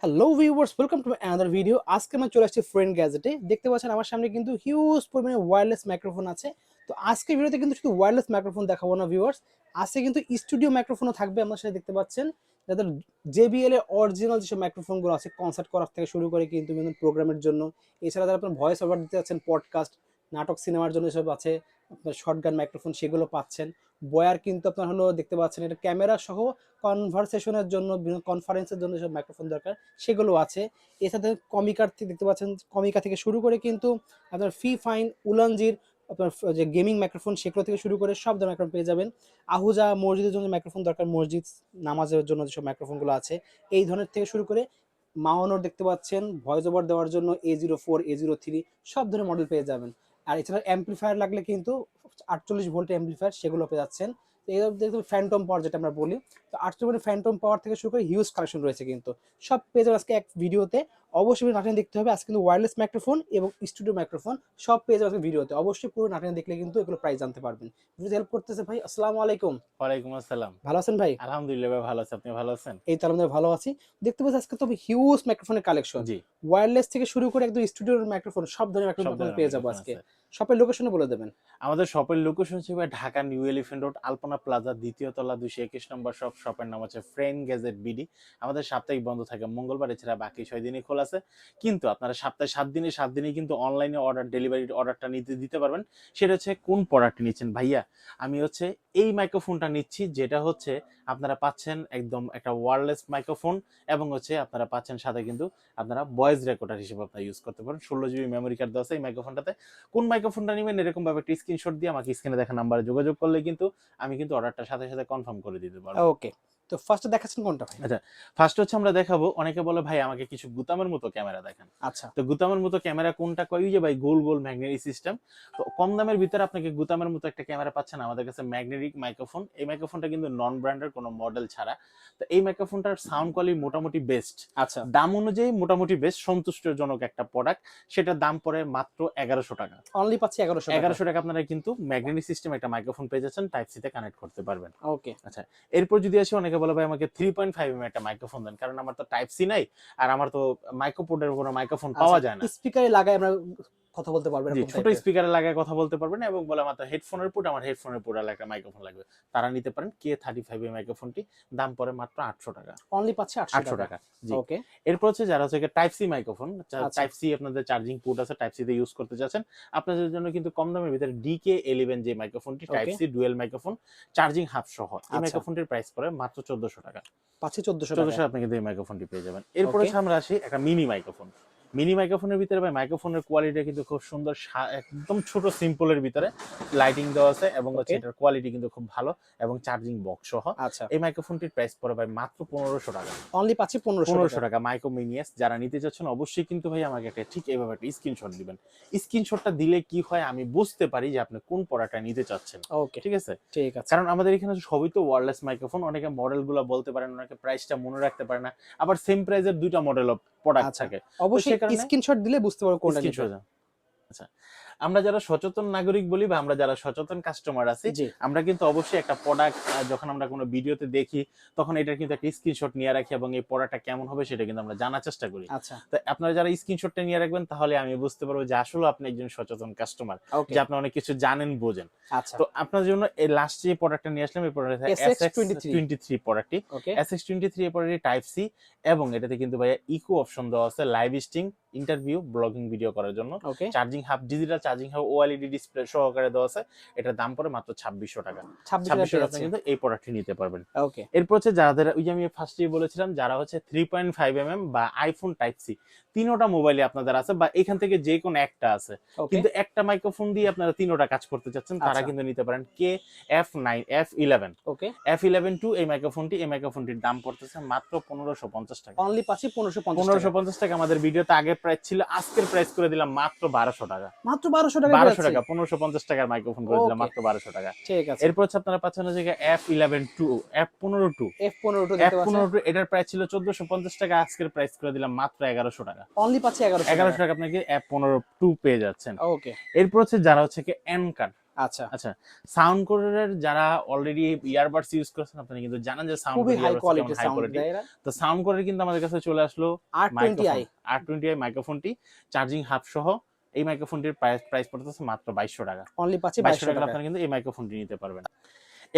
Hello viewers, welcome to another video. আজকে আমরা চলে আসছি ফ্রেন্ড গ্যাজেটে। দেখতে পাচ্ছেন আমার সামনে কিন্তু হিউজ পরিমাণে ওয়্যারলেস মাইক্রোফোন আছে। তো আজকের ভিডিওতে কিন্তু শুধু ওয়্যারলেস মাইক্রোফোন দেখাবো না ভিউয়ার্স, আজকে কিন্তু স্টুডিও মাইক্রোফোনও থাকবে আমার সাথে। দেখতে পাচ্ছেন যাদের JBL এর অরিজিনাল যেসব মাইক্রোফোনগুলো আছে কনসার্ট করার থেকে শুরু করে কিন্তু বিভিন্ন প্রোগ্রামের জন্য, এছাড়া যারা আপনার ভয়েস ওভার দিতে যাচ্ছেন পডকাস্ট, নাটক, সিনেমার জন্য এসব আছে, আপনার শর্টগান মাইক্রোফোন সেগুলো পাচ্ছেন। বয়ার কিন্তু আপনার হলো দেখতে পাচ্ছেন এটা ক্যামেরা সহ কনভারসেশনের জন্য, বিভিন্ন কনফারেন্সের জন্য যেসব মাইক্রোফোন দরকার সেগুলো আছে। এছাড়া কমিকার থেকে দেখতে পাচ্ছেন, কমিকা থেকে শুরু করে কিন্তু আপনার ফি ফাইন, উলানজির আপনার যে গেমিং মাইক্রোফোন সেগুলো থেকে শুরু করে সব ধরনের মাইক্রোফোন পেয়ে যাবেন। আহুজা মসজিদের জন্য মাইক্রোফোন দরকার, মসজিদ নামাজের জন্য যেসব মাইক্রোফোনগুলো আছে এই ধরনের থেকে শুরু করে মাওয়ানোর দেখতে পাচ্ছেন ভয়েস ওভার দেওয়ার জন্য A04, A03 সব ধরনের মডেল পেয়ে যাবেন। আর এছাড়া অ্যাম্পলিফায়ার লাগলে কিন্তু 48 ভোল্টের অ্যাম্পলিফায়ার সেগুলো পেয়ে যাচ্ছেন। তো এই দেখতে ফ্যান্টম পাওয়ার যেটা আমরা বলি, তো 48 ফ্যান্টম পাওয়ার থেকে শুরু করে হিউজ কালেকশন রয়েছে কিন্তু সব পেয়ে যাবেন আজকে এক ভিডিওতে। অবশ্যই নাটনে দেখতে হবে। আজকে কিন্তু ওয়্যারলেস মাইক্রোফোন এবং স্টুডিও মাইক্রোফোন সব পেয়ে যাবেন আজকে ভিডিওতে। অবশ্যই পুরো নাটনে দেখলে কিন্তু এগুলো প্রাইস জানতে পারবেন। ভিডিওতে হেল্প করতেছে ভাই। আসসালামু আলাইকুম। ওয়ালাইকুম আসসালাম। ভালো আছেন ভাই? আলহামদুলিল্লাহ ভাই ভালো আছি। আপনি ভালো আছেন? এই তো আলহামদুলিল্লাহ ভালো আছি। দেখতে পাচ্ছি আজকে তো হিউজ মাইক্রোফোনের কালেকশন। জি, ওয়্যারলেস থেকে শুরু করে একদম স্টুডিওর মাইক্রোফোন সব ধরনের সব মাইক্রোফোন ধরনের পেয়ে যাবো মাইক্রোফোন আজকে। আছে। শপের লোকেশনও বলে দেবেন। আমাদের শপের লোকেশন হচ্ছে ভাই ঢাকা নিউ এলিফ্যান্ট রোড, আলপনা প্লাজা, দ্বিতীয় তলা, 221 নম্বর শপ। শপের নাম হচ্ছে ফ্রেন্ড গ্যাজেট বিডি। আমাদের সাপ্তাহিক বন্ধ থাকে মঙ্গলবার, এছাড়া বাকি 6 দিনই খোলা আছে। কিন্তু আপনারা সপ্তাহে 7 দিনই কিন্তু অনলাইনে ডেলিভারি অর্ডারটা দিতে পারবেন। সেটা হচ্ছে কোন প্রোডাক্ট নিচ্ছেন ভাইয়া? আমি হচ্ছে এই মাইক্রোফোনটা নিচ্ছি, যেটা হচ্ছে আপনারা পাচ্ছেন একদম একটা ওয়্যারলেস মাইক্রোফোন, এবং হচ্ছে আপনারা পাচ্ছেন সাথে কিন্তু আপনারা ভয়েস রেকর্ডার হিসেবে আপনারা ইউজ করতে পারেন। 16 GB মেমোরি কার্ড দেওয়া আছে এই মাইক্রোফোনটাতে। কোন মাইক্রোফোনটা নেবেন এরকম ভাবে একটা স্ক্রিনশট দিয়ে আমাকে স্ক্রিনে দেখা নাম্বারে যোগাযোগ করলে কিন্তু আমি কিন্তু অর্ডারটা সাথে সাথে কনফার্ম করে দিতে পারবো। ওকে। তো ফার্স্টে দেখাচ্ছেন কোনটা ভাই? আচ্ছা, ফার্স্ট হচ্ছে আমরা দেখাবো, অনেকে বলে ভাই আমাকে কিছু গুতামের মতো ক্যামেরা দেখান। আচ্ছা। তো গুতামের মতো ক্যামেরা কোনটা কই, ওই যে ভাই গোল গোল ম্যাগনেটিক সিস্টেম। তো কম দামের ভিতরে আপনাকে গুতামের মতো একটা ক্যামেরা পাচ্ছেন আমাদের কাছে, ম্যাগনেটিক মাইক্রোফোন। এই মাইক্রোফোনটা কিন্তু নন ব্র্যান্ডের কোনো মডেল ছাড়া। তো এই মাইক্রোফোনটার সাউন্ড কোয়ালিটি মোটামুটি বেস্ট, আচ্ছা। দাম অনুযায়ী মোটামুটি বেস্ট, সন্তুষ্টজনক একটা প্রোডাক্ট। সেটার দাম পড়ে মাত্র 1100 টাকা। অনলি পাচ্ছি 1100 টাকা। 1100 টাকা আপনারা কিন্তু ম্যাগনেটিক সিস্টেম একটা মাইক্রোফোন পেয়ে যাচ্ছেন, টাইপ সি তে কানেক্ট করতে পারবেন। ওকে। আচ্ছা, এরপর যদি আসি, অনেকে বলে ভাই আমাকে 3.5 একটা মাইক্রোফোন দেন, কারণ আমার তো টাইপ সি নাই, আর আমার তো মাইক্রোপোর্টের কোনো মাইক্রোফোন আচ্ছা, পাওয়া যায় না। স্পিকারে লাগাই আমরা কথা বলতে পারবো জি, এরকম ছোট টাইপের। স্পিকারে লাগায় কথা বলতে পারবেন, এবং বলে আমার তো হেডফোনের পোর্ট, আমার হেডফোনের পোর্ট একটা মাইক্রোফোন লাগবে। তারা নিতে পারেন K35 এই মাইক্রোফোনটি। দাম পড়ে মাত্র 800 টাকা। অনলি পাচ্ছি 800 800 টাকা। টাকা। জি। ওকে। এরপর হচ্ছে যারা হচ্ছে টাইপ সি মাইক্রোফোন, আচ্ছা। টাইপ সি আপনাদের চার্জিং পোর্ট আছে, টাইপ সি তে ইউজ করতে চাচ্ছেন, আপনাদের জন্য কিন্তু কম দামের ভিতরে DK11 যে মাইক্রোফোনটি, type okay. C dual microphone, charging hub সহ, এই আচ্ছা। মাইক্রোফোনটির প্রাইস পড়ে মাত্র 1400 টাকা। পাচ্ছি 1400 1400 টাকায়। আপনি কিন্তু এই মাইক্রোফোনটি পেয়ে যাবেন। এরপর ওকে। হচ্ছে আমরা আসি একটা মিনি মাইক্রোফোন। মিনি মাইক্রোফোনের ভিতরে ভাই মাইক্রোফোনের কোয়ালিটি কিন্তু খুব সুন্দর, একদম ছোট সিম্পলের ভিতরে লাইটিং দেওয়া আছে, এবং হচ্ছে ওকে। এটার কোয়ালিটি কিন্তু খুব ভালো, এবং চার্জিং বক্স সহ। আচ্ছা। এই মাইক্রোফোনটির প্রাইস পড়ে ভাই মাত্র 1500 টাকা। অনলি পাচ্ছি 1500 টাকা। 1500 টাকা মাইক্রো মিনিয়াস। যারা নিতে চাচ্ছেন অবশ্যই কিন্তু ভাই আমাকে একটা ঠিক এইভাবে একটা স্ক্রিনশট দিবেন। স্ক্রিনশটটা দিলে কি হয়, আমি বুঝতে পারি যে আপনি কোন প্রোডাক্টটা নিতে চাচ্ছেন। ওকে। ঠিক আছে? ঠিক আছে। কারণ আমাদের এখানে সবই তো ওয়্যারলেস মাইক্রোফোন, অনেকে মডেলগুলো বলতে পারেন, অনেকে প্রাইসটা মনে রাখতে পারে না, আবার সেম প্রাইসের দুইটা মডেল অফ প্রোডাক্ট আচ্ছা। থাকে। তো অবশ্যই সেই কারণে স্ক্রিনশট দিলে বুঝতে পারবো কোনটা নিতে। স্ক্রিনশট। আচ্ছা, আমরা যারা সচেতন নাগরিক বলি, বা আমরা যারা সচেতন কাস্টমার আছি, জি। আমরা কিন্তু অবশ্যই একটা প্রোডাক্ট যখন আমরা কোনো ভিডিওতে দেখি, তখন এটার কিন্তু একটা স্ক্রিনশট নিয়ে রাখি, এবং এই প্রোডাক্টটা কেমন হবে সেটা কিন্তু আমরা জানার চেষ্টা করি। আচ্ছা। তো আপনারা যারা স্ক্রিনশটটা নিয়ে রাখবেন, তাহলে আমি বুঝতে পারবো যে আসলে আপনি একজন সচেতন কাস্টমার, ওকে। যে আপনি অনেক কিছু জানেন, বোঝেন। আচ্ছা। তো আপনার জন্য এই লাস্ট যে প্রোডাক্টটা নিয়ে আসলাম, এই প্রোডাক্টটা SX23। SX23 প্রোডাক্টটি। ওকে। SX23 এর প্রোডাক্টটি টাইপ সি, এবং এটাতে কিন্তু ভাইয়া ইকো অপশন দেওয়া আছে, live stream, interview, blogging video করার জন্য। Okay. Charging hub, digital charging hub, OLED display সহকারে দেওয়া আছে। এটার দাম পড়ে মাত্র 2600 টাকা। 26 টাকা 2600 পেয়ে টাকা আপনি যাচ্ছে। কিন্তু এই প্রোডাক্টটি নিতে পারবেন। ওকে। এরপর হচ্ছে যাদের, ওই যে আমি ফার্স্টেই বলেছিলাম, যারা হচ্ছে 3.5 বা আইফোন টাইপ সি, তিনোটা মোবাইলে আপনাদের আছে, বা এখান থেকে যে কোনো একটা আছে, ওকে। কিন্তু একটা মাইক্রোফোন দিয়ে আপনারা তিনোটা কাজ করতে চাচ্ছেন, তারা আচ্ছা। কিন্তু নিতে পারেন F11। ওকে। F11 টু এই মাইক্রোফোনটির দাম পড়তেছে মাত্র 1550 টাকা। অনলি পাচ্ছি 1550 টাকা। 1550 টাকা আমাদের ভিডিওতে আগের প্রাইস ছিল, আজকের প্রাইস করে দিলাম মাত্র 1200 টাকা। মাত্র 1200 টাকায় পেয়ে 1200 যাচ্ছি। টাকা, 1550 টাকার মাইক্রোফোন করে দিলাম ওকে। মাত্র 1200 টাকা। ঠিক আছে। এরপর হচ্ছে আপনারা পাচ্ছেন হচ্ছে F11 two, F15 two. F15 দেখতে পাচ্ছেন। F15 টু এটার প্রাইস ছিল 1450 টাকা, আজকের প্রাইস করে দিলাম মাত্র 1100 টাকা। অনলি পাচ্ছি 1100 টাকা। 1100 টাকা আপনাকে F15 টু পেয়ে যাচ্ছেন। ওকে। এরপর হচ্ছে যারা হচ্ছে কি এনকার, আচ্ছা, আচ্ছা, সাউন্ড কোরের যারা অলরেডি ইয়ারবাডস ইউজ করছেন আপনারা কিন্তু জানেন যে সাউন্ড খুবই কোর হাই ইয়ারবাডস কেমন কোয়ালিটির হাই সাউন্ড কোয়ালিটি। দেয় এরা। তো সাউন্ড কোরের কিন্তু আমাদের কাছে চলে আসলো R20i microphone R20i মাইক্রোফোনটি charging hub সহ। এই মাইক্রোফোনটির প্রাইস পড়তেছে মাত্র 2200 টাকা। অনলি পাচ্ছি 2200 2200 টাকা টাকায়। আপনারা কিন্তু এই মাইক্রোফোনটি নিতে পারবেন।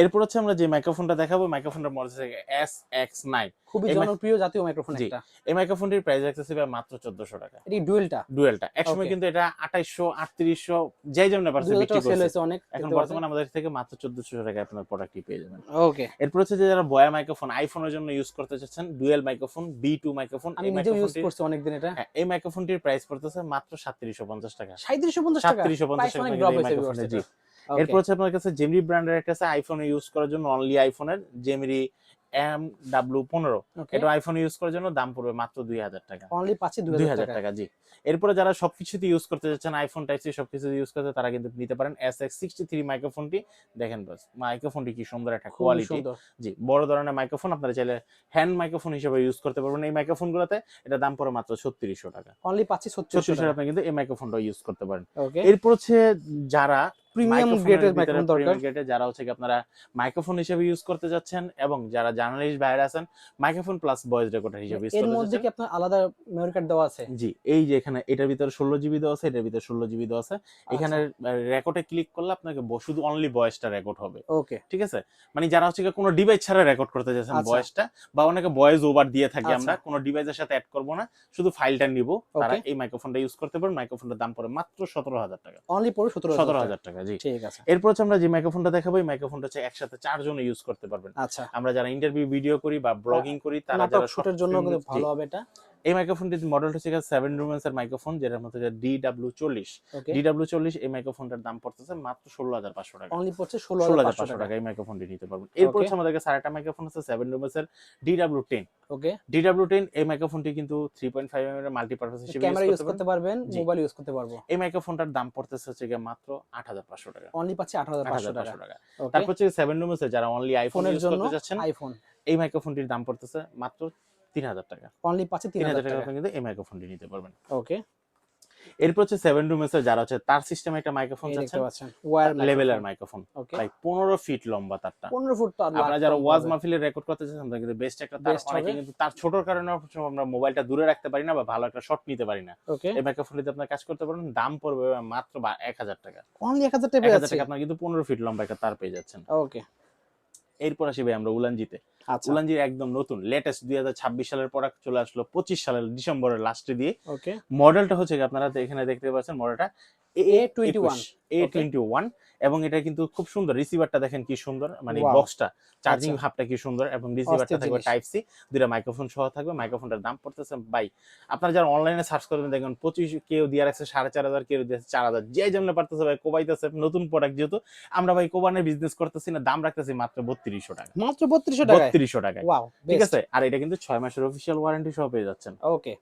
এরপর হচ্ছে আমরা যে মাইক্রোফোনটা দেখাবো, মাইক্রোফোনটার মডেল হচ্ছে SX9। খুবই এই জনপ্রিয় জাতীয় মাইক্রোফোন জি, একটা। এই মাইক্রোফোনটির প্রাইস রাখতেছি ভাই মাত্র 1400 টাকা। এটি ডুয়েলটা? ডুয়েলটা একসময় ওকে। কিন্তু এটা 2800 3800 যেই যেমন পারছে 2000 বিক্রি টাকা সেল করছে। হয়েছে অনেক, এখন দেখতে পাচ্ছেন। বর্তমানে আমাদের থেকে মাত্র 1400 টাকায় আপনার প্রোডাক্টটি পেয়ে যাবেন। ওকে। এরপর হচ্ছে যে যারা বয়া মাইক্রোফোন আইফোনের জন্য ইউজ করতে চাচ্ছেন, ডুয়েল মাইক্রোফোন B2 মাইক্রোফোন, আমি এই নিজেও ইউজ মাইক্রোফোনটির করছি অনেকদিন এটা। হ্যাঁ, এই মাইক্রোফোনটির প্রাইস পড়তেছে মাত্র 3750 টাকা। 3750 টাকা? 3750 প্রাইস টাকা অনেক আপনার ড্রপ কিন্তু এই হয়েছে ভিউয়ার্স মাইক্রোফোনটা। জি। এটা। ওকে, এরপর হচ্ছে আপনার কাছে জেমরি ব্র্যান্ডের একটা আছে আইফোনে ইউজ করার জন্য, অনলি আইফোনের জেমরি MW15। ওকে। এটা আইফোনে ইউজ করার জন্য দাম পড়বে মাত্র 2000 টাকা। অনলি পাচ্ছি 2000 2000 টাকায়। টাকা, জি। এরপরে যারা সবকিছুতে ইউজ করতে যাচ্ছেন, আইফোন টাইপ সি সবকিছুতে ইউজ করতে, তারা কিন্তু নিতে পারেন SX63 মাইক্রোফোনটি। দেখেন বাস মাইক্রোফোনটি কি সুন্দর একটা খুবই কোয়ালিটি। সুন্দর। জি, বড় ধরনের মাইক্রোফোন, আপনারা চাইলে হ্যান্ড মাইক্রোফোন হিসেবে ইউজ করতে পারবেন এই মাইক্রোফোনগুলোতে। এটা দাম পড়ে মাত্র 3600 টাকা। অনলি পাচ্ছি 3600 3600 টাকা। আপনি কিন্তু এই মাইক্রোফোনটা ইউজ করতে পারেন। ওকে। এরপর হচ্ছে যারা প্রিমিয়াম মাইক্রোফোনের গ্রেডের ভিতরে মাইক্রোফোন দরকার। প্রিমিয়াম গ্রেডে যারা হচ্ছে কি আপনারা মাইক্রোফোন হিসেবে ইউজ করতে যাচ্ছেন, এবং যারা জার্নালিস্ট ভাইরা আছেন মাইক্রোফোন প্লাস ভয়েস রেকর্ডার হিসেবে ইউজ এর করতে মধ্যে যাচ্ছেন। কি আপনার আলাদা মেমরি কার্ড দেওয়া আছে? জি, এই যে এখানে এটার ভিতরে 16 জিবি দেওয়া আছে, এটার ভিতরে 16 জিবি দেওয়া আছে। এখানে আচ্ছা। রেকর্ডে ক্লিক করলে আপনাকে শুধু অনলি ভয়েসটা রেকর্ড হবে। ওকে। ঠিক আছে? মানে যারা হচ্ছে গিয়ে কোনো ডিভাইস ছাড়া রেকর্ড করতে যাচ্ছেন আচ্ছা। ভয়েসটা, বা অনেকে ভয়েস ওভার দিয়ে থাকি আচ্ছা। আমরা, কোনো ডিভাইসের সাথে অ্যাড করব না, শুধু ফাইলটা নিব, তারা ওকে। এই মাইক্রোফোনটা ইউজ করতে পারেন। মাইক্রোফোনটার দাম পড়ে মাত্র 17000 টাকা। অনলি পড়ে 17000 টাকা। 17000 টাকা, জি। ঠিক আছে। এরপর হচ্ছে আমরা যে মাইক্রোফোনটা দেখাবো, এই মাইক্রোফোনটা হচ্ছে একসাথে 4 জন ইউজ করতে পারবেন। আচ্ছা। আমরা যারা ইন্টারভিউ ভিডিও করি বা ব্লগিং করি, তারা নাটক যারা শুটের জন্য কিন্তু ভালো হবে এটা। এই মাইক্রোফোনটির মডেলটা হচ্ছে 7 লুমেন্স এর মাইক্রোফোন, যেটার মধ্যে DW40। ওকে। DW40 এই মাইক্রোফোনটার দাম পড়তেছে মাত্র 16500 টাকা। অনলি পড়ছে 16500 16500 টাকা। টাকা এই মাইক্রোফোনটি নিতে পারবেন। এরপর ওকে। হচ্ছে আমাদের কাছে আরেকটা মাইক্রোফোন আছে 7 লুমেন্স এর DW10। ওকে। DW10 এই মাইক্রোফোনটি কিন্তু 3.5 mm এর মাল্টিপারপাস হিসেবে ক্যামেরা ইউজ ইউজ করতে করতে পারবেন। পারবেন, জি। মোবাইল ইউজ করতে পারবো। এই মাইক্রোফোনটার দাম পড়তেছে হচ্ছে গিয়ে মাত্র 8500 টাকা। অনলি পাচ্ছি 8500 টাকা। 8500 টাকা। ওকে। তারপর হচ্ছে 7 লুমেন্স এর যারা অনলি আইফোন ফোনের ইউজ জন্য করতে যাচ্ছেন, আইফোন এই মাইক্রোফোনটির দাম পড়তেছে মাত্র 3000 টাকা। অনলি পাচ্ছি 3000 3000 টাকা টাকা। আপনি কিন্তু এই মাইক্রোফোনটি নিতে পারবেন। ওকে। এরপর হচ্ছে 7 লুমেন্স এর যারা হচ্ছে তার সিস্টেমে একটা মাইক্রোফোন এই দেখতে চাচ্ছেন, পাচ্ছেন ওয়্যার লেভেলের মাইক্রোফোন। ওকে। ভাই 15 ফিট লম্বা তারটা। 15 ফুট তো আর আপনারা লাখ যারা কম ওয়াজ হবে। মাহফিলে রেকর্ড করতে চাচ্ছেন, তাদের কিন্তু বেস্ট একটা তার। বেস্ট অনেকে হবে। কিন্তু তার ছোটর কারণে আমরা মোবাইলটা দূরে রাখতে পারি না বা ভালো একটা শট নিতে পারি না। ওকে। এই মাইক্রোফোনটিতে আপনার কাজ করতে পারবেন। দাম পড়বে মাত্র 1000 টাকা। অনলি 1000 টাকা 1000 আছে। টাকা আপনার কিন্তু 15 ফিট লম্বা একটা তার পেয়ে যাচ্ছেন। ওকে। এরপর আসি ভাই আমরা উলানজিতে। আচ্ছা। উলানজির একদম নতুন লেটেস্ট 2026 সালের প্রোডাক্ট চলে আসলো 25 সালের ডিসেম্বরের লাস্টে দিয়ে। ওকে। মডেলটা হচ্ছে কি আপনারা এখানে দেখতে পাচ্ছেন, মডেলটা A21 A21, এবং এটা কিন্তু খুব সুন্দর। রিসিভারটা দেখেন কি সুন্দর, মানে Wow. বক্সটা চার্জিং আচ্ছা। হাবটা কি সুন্দর, এবং রিসিভারটা অস্থির থাকবে জিনিস। টাইপ সি, দুইটা মাইক্রোফোন সহ থাকবে। মাইক্রোফোনটার দাম পড়তেছে ভাই, আপনারা যারা অনলাইনে সার্চ করবেন দেখবেন 25, কেউ দিয়ে রাখছে 4500, কেউ দিয়েছে 4000, যে যেমন পারতেছে ভাই কোবাইতেছে। নতুন প্রোডাক্ট যেহেতু আমরা ভাই কোবানের বিজনেস করতেছি না, দাম রাখতেছি মাত্র 3200 টাকা। মাত্র 3200 টাকায়। 3200 টাকায়, ওয়াও, ঠিক আছে। আর এটা কিন্তু 6 মাসের অফিশিয়াল ওয়ারেন্টি সহ পেয়ে যাচ্ছেন। ওকে।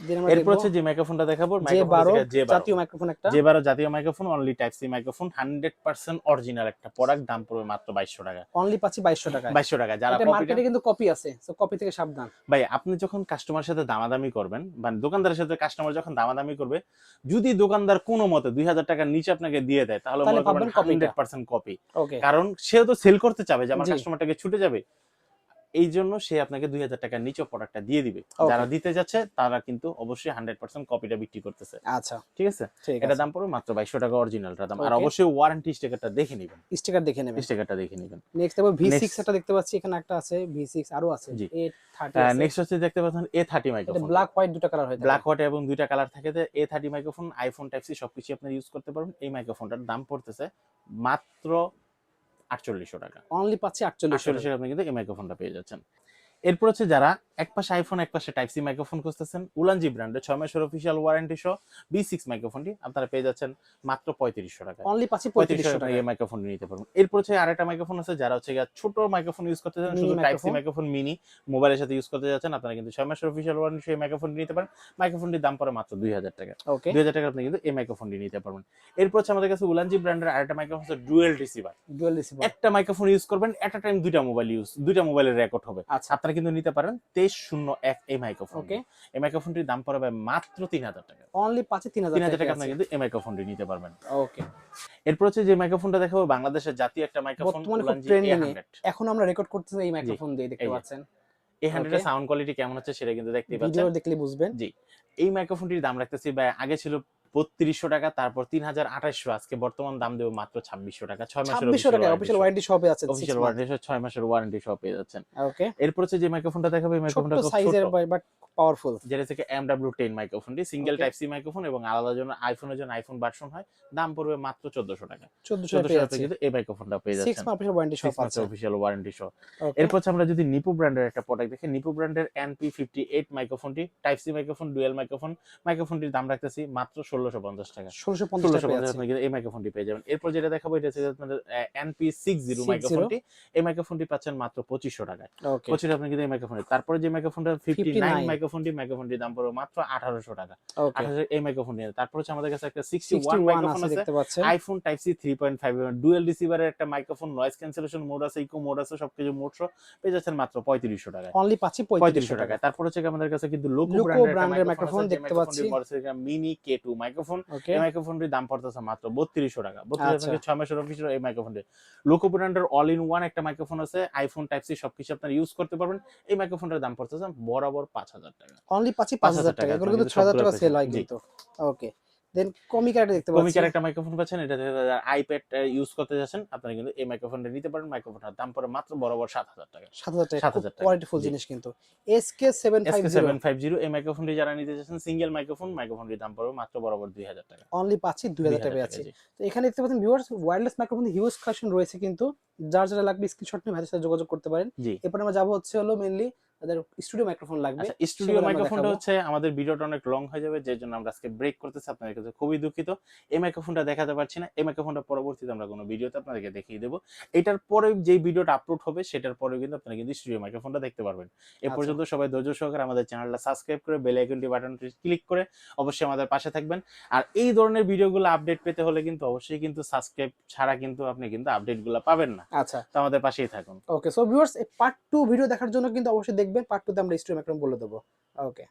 দিন আমরা এরপর দেখব হচ্ছে যে মাইক্রোফোনটা দেখাবো, J12 J12 জাতীয় মাইক্রোফোন একটা। J12 জাতীয় microphone, only type C microphone, 100% original একটা প্রোডাক্ট। দাম পড়বে মাত্র 2200 টাকা। অনলি পাচ্ছি 2200 টাকায়। 2200 টাকা। যারা এটা কপিটা, মার্কেটে কিন্তু কপি আছে, সো কপি থেকে সাবধান। ভাই আপনি যখন কাস্টমারের সাথে দামাদামি করবেন, মানে দোকানদারের সাথে কাস্টমার যখন দামাদামি করবে, যদি দোকানদার কোনো মতে 2000 টাকার নিচে আপনাকে দিয়ে দেয়, তাহলে মনে করবেন ভাববেন কপিটা। 100% কপি। ওকে। কারণ সেও তো সেল করতে চাবে যে আমার জি। কাস্টমারটাকে ছুটে যাবে, এই জন্য সে আপনাকে 2000 টাকার নিচে প্রোডাক্টটা দিয়ে দিবে। Okay. যারা দিতে যাচ্ছে তারা কিন্তু অবশ্যই 100% কপিটা বিক্রি করতেছে। আচ্ছা, ঠিক আছে। ঠিক এটা আছে। দাম পড়বে মাত্র 2200 টাকা, অরিজিনালটার দাম। আর Okay. অবশ্যই ওয়ারেন্টি স্টিকারটা দেখে নেবেন। স্টিকার দেখে নেবেন। স্টিকারটা দেখে নেবেন। নেক্সট দেখো V6 Next. একটা দেখতে পাচ্ছি, এখানে একটা আছে V6, আরো আছে জি। A30 আছে। নেক্সট হচ্ছে দেখতে পাচ্ছেন A30 এটা মাইক্রোফোন। ব্ল্যাক হোয়াইট দুটো কালার হয়। ব্ল্যাক হোয়াইট এবং দুইটা কালার থাকে। A30 microphone, iPhone type C সবকিছু আপনি ইউজ করতে পারবেন। এই মাইক্রোফোনটার দাম পড়তেছে মাত্র 4800 টাকা। অনলি পাচ্ছি 4800 4800 টাকা আপনি কিন্তু এই মাইক্রোফোনটা পেয়ে যাচ্ছেন। এরপর হচ্ছে যারা এক পাশে আইফোন এক পাশে টাইপ সি মাইক্রোফোন খুঁজতেছেন, উলানজি ব্র্যান্ডের 6 মাসের অফিশিয়াল ওয়ারেন্টি সহ B6 মাইক্রোফোনটি আপনারা পেয়ে যাচ্ছেন মাত্র 3500 টাকা। অনলি পাচ্ছি 3500 3500 টাকা টাকা। এই মাইক্রোফোন নিতে পারবেন। এরপর হচ্ছে আরেকটা মাইক্রোফোন আছে, যারা হচ্ছে ছোট মাইক্রোফোন ইউজ করতে চান, Mini শুধু type C microphone। Microphone mini মোবাইলের সাথে ইউজ করতে যাচ্ছেন, আপনারা কিন্তু 6 মাসের অফিশিয়াল ওয়ারেন্টি সেই মাইক্রোফোনটি নিতে পারেন। মাইক্রোফোনটির দাম পড়ে মাত্র 2000 টাকা। ওকে। 2000 টাকা আপনি কিন্তু এই মাইক্রোফোনটি নিতে পারবেন। এরপর হচ্ছে আমাদের কাছে উলানজি ব্র্যান্ডের আরেকটা মাইক্রোফোন আছে, ডুয়াল রিসিভার। Dual receiver. একটা মাইক্রোফোন ইউজ করবেন, এট আ টাইম দুইটা মোবাইলের রেকর্ড হবে। আচ্ছা। আপনার আপনারা কিন্তু নিতে পারেন 2301 এই মাইক্রোফোন। ওকে, এই মাইক্রোফোনটির দাম পড়বে মাত্র 3000 টাকা। অনলি 3000 3000 টাকা টাকা আপনারা আছে। কিন্তু এই মাইক্রোফোনটি নিতে পারবেন। ওকে, এরপর হচ্ছে যে মাইক্রোফোনটা দেখাবো বাংলাদেশের জাতীয় একটা মাইক্রোফোন বর্তমানে খুব উলানজি ট্রেন্ডিং এ। A100। এখন আমরা রেকর্ড করতেছি এই জি, মাইক্রোফোন দিয়ে, দেখতে এই যে পাচ্ছেন। A100 ওকে, এর সাউন্ড কোয়ালিটি কেমন হচ্ছে সেটা কিন্তু দেখতেই ভিডিও পাচ্ছেন। দেখলে বুঝবেন। জি, এই মাইক্রোফোনটির দাম রাখতেছি ভাই, আগে ছিল 3200 টাকা, তারপর 3800, আজকে বর্তমান দাম দেব মাত্র 2600 টাকা। 6 মাসের 2600 অফিসিয়াল টাকা ওয়ারেন্টি অফিশিয়াল সহ। ওয়ারেন্টি শপে আছে 6 অফিসিয়াল মান্থ। ওয়ারেন্টি সহ 6 মাসের ওয়ারেন্টি সহ পেয়ে যাচ্ছেন। ওকে, এরপর হচ্ছে যে মাইক্রোফোনটা দেখাবো, এই ছোট্ট মাইক্রোফোনটা খুব ছোট। সাইজের বাট পাওয়ারফুল। যেটা থেকে MW10 মাইক্রোফোনটি single okay, type C microphone এবং আলাদা জন্য আইফোনের জন্য আইফোন ভার্সন হয়। দাম পড়বে মাত্র 1400 টাকা। 1400 টাকা 1400 পেয়ে টাকা যাচ্ছি। কিন্তু এই মাইক্রোফোনটা পেয়ে 6 যাচ্ছেন। মান্থ অফিশিয়াল ওয়ারেন্টি 6 শপ মাসের আছে। অফিসিয়াল ওয়ারেন্টি সহ। ওকে, এরপর হচ্ছে আমরা যদি নিপো ব্র্যান্ডের একটা প্রোডাক্ট দেখি, নিপো ব্র্যান্ডের NP58 মাইক্রোফোনটি type C microphone, dual microphone. মাইক্রোফোনটির দাম রাখতেছি মাত্র 1650 টাকা। 1650 টাকা পেয়ে 1650 যাচ্ছি। আপনি কিন্তু এই মাইক্রোফোনটি পেয়ে যাবেন। এরপর যেটা দেখাবো এটা হচ্ছে আপনাদের NP60 60। মাইক্রোফোনটি। এই মাইক্রোফোনটি পাচ্ছেন মাত্র 2500 টাকায়। ওকে, 2500 আপনি কিন্তু এই মাইক্রোফোনটি। তারপরে যে মাইক্রোফোনটা 59 59। মাইক্রোফোনটির দাম পড়বে মাত্র 1800 টাকা। ওকে, 1800 এই মাইক্রোফোনটি। তারপর হচ্ছে আমাদের কাছে একটা 61 61 মাইক্রোফোন আছে আছে। দেখতে পাচ্ছেন। আইফোন টাইপ সি 3.5 ডুয়াল রিসিভারের একটা মাইক্রোফোন, নয়েজ ক্যান্সেলেশন মোড আছে, ইকো মোড আছে, সবকিছু মোড সহ পেয়ে যাচ্ছেন মাত্র 3500 টাকায়। অনলি পাচ্ছি 3500 3500 টাকা। টাকায়। তারপর হচ্ছে আমাদের কাছে কিন্তু লোকো লুকো ব্র্যান্ডের একটা ব্র্যান্ডের মাইক্রোফোন আছে, মাইক্রোফোন যে দেখতে পাচ্ছি। মাইক্রোফোনটির মডেল হচ্ছে মিনি K2 মাইক্রোফোন। ওকে, এই মাইক্রোফোনটির দাম পড়তেছে মাত্র 3200 টাকা। 3200 আচ্ছা, থেকে 6 মাসের অফিসিয়াল এই মাইক্রোফোনটি। লোকো ব্র্যান্ডের অল ইন ওয়ান একটা মাইক্রোফোন আছে, আইফোন টাইপ সি সবকিছু আপনারা ইউজ করতে পারবেন। এই মাইক্রোফোনটার দাম পড়তেছে বরাবর 5000 টাকা। অনলি পাচ্ছি 5000 5000 টাকা। টাকা এগুলো আপনারা কিন্তু কিন্তু 6000 সবগুলো টাকা সেল পেয়েছেন। হয় জি। কিন্তু। ওকে, দেন কমিকার দেখতে পাচ্ছি। কমিকার একটা মাইক্রোফোন পাচ্ছেন, এটা আইপ্যাড ইউজ করতে যাচ্ছেন, আপনারা কিন্তু এই মাইক্রোফোনটা নিতে পারেন। মাইক্রোফোনটার দাম পড়ে মাত্র বরাবর 7000 টাকা। 7000 টাকা, খুব 7000 টাকা। কোয়ালিটিফুল জি। জিনিস কিন্তু। SK750 SK750 এই মাইক্রোফোনটি যারা নিতে চাচ্ছেন, সিঙ্গেল মাইক্রোফোন, মাইক্রোফোনটির দাম পড়বে মাত্র বরাবর 2000 টাকা। অনলি পাচ্ছি 2000 টাকা 2000 পেয়ে টাকা, যাচ্ছি। জি। তো এখানে দেখতে পাচ্ছেন viewers, wireless microphone huge collection রয়েছে কিন্তু। যার যেটা লাগবে স্ক্রিনশট নিয়ে ভাইদের সাথে যোগাযোগ করতে পারেন। জি। এরপর আমরা যাবো হচ্ছে হলো মেইনলি তাদের স্টুডিও মাইক্রোফোন লাগবে, আচ্ছা, স্টুডিও সেগুলো আমরা মাইক্রোফোনটা দেখাবো। হচ্ছে আমাদের ভিডিওটা অনেক লং হয়ে যাবে, যে জন্য আমরা আজকে ব্রেক করতেছি, আপনাদের কাছে খুবই দুঃখিত। এই মাইক্রোফোনটা দেখাতে পারছি না। এই মাইক্রোফোনটা পরবর্তীতে আমরা কোনো ভিডিওতে আপনাদেরকে দেখিয়ে দেবো। এটার পরে যে ভিডিওটা আপলোড হবে সেটার পরে কিন্তু আপনারা কিন্তু স্টুডিও মাইক্রোফোনটা দেখতে পারবেন। এ আচ্ছা, পর্যন্ত সবাই ধৈর্য সহকারে আমাদের চ্যানেলটা সাবস্ক্রাইব করে বেল আইকনটি বাটনটি ক্লিক করে অবশ্যই আমাদের পাশে থাকবেন। আর এই ধরনের ভিডিওগুলো আপডেট পেতে হলে কিন্তু অবশ্যই কিন্তু সাবস্ক্রাইব ছাড়া কিন্তু আপনি কিন্তু আপডেটগুলো পাবেন না। আচ্ছা। তো আমাদের পাশেই থাকুন। ওকে, সো ভিউয়ার্স, এই পার্ট 2 ভিডিও দেখার জন্য কিন্তু অবশ্যই দেখবেন। পার্ট 2 তে আমরা স্টুডিও মাইক্রোফোন বলে দেবো। ওকে।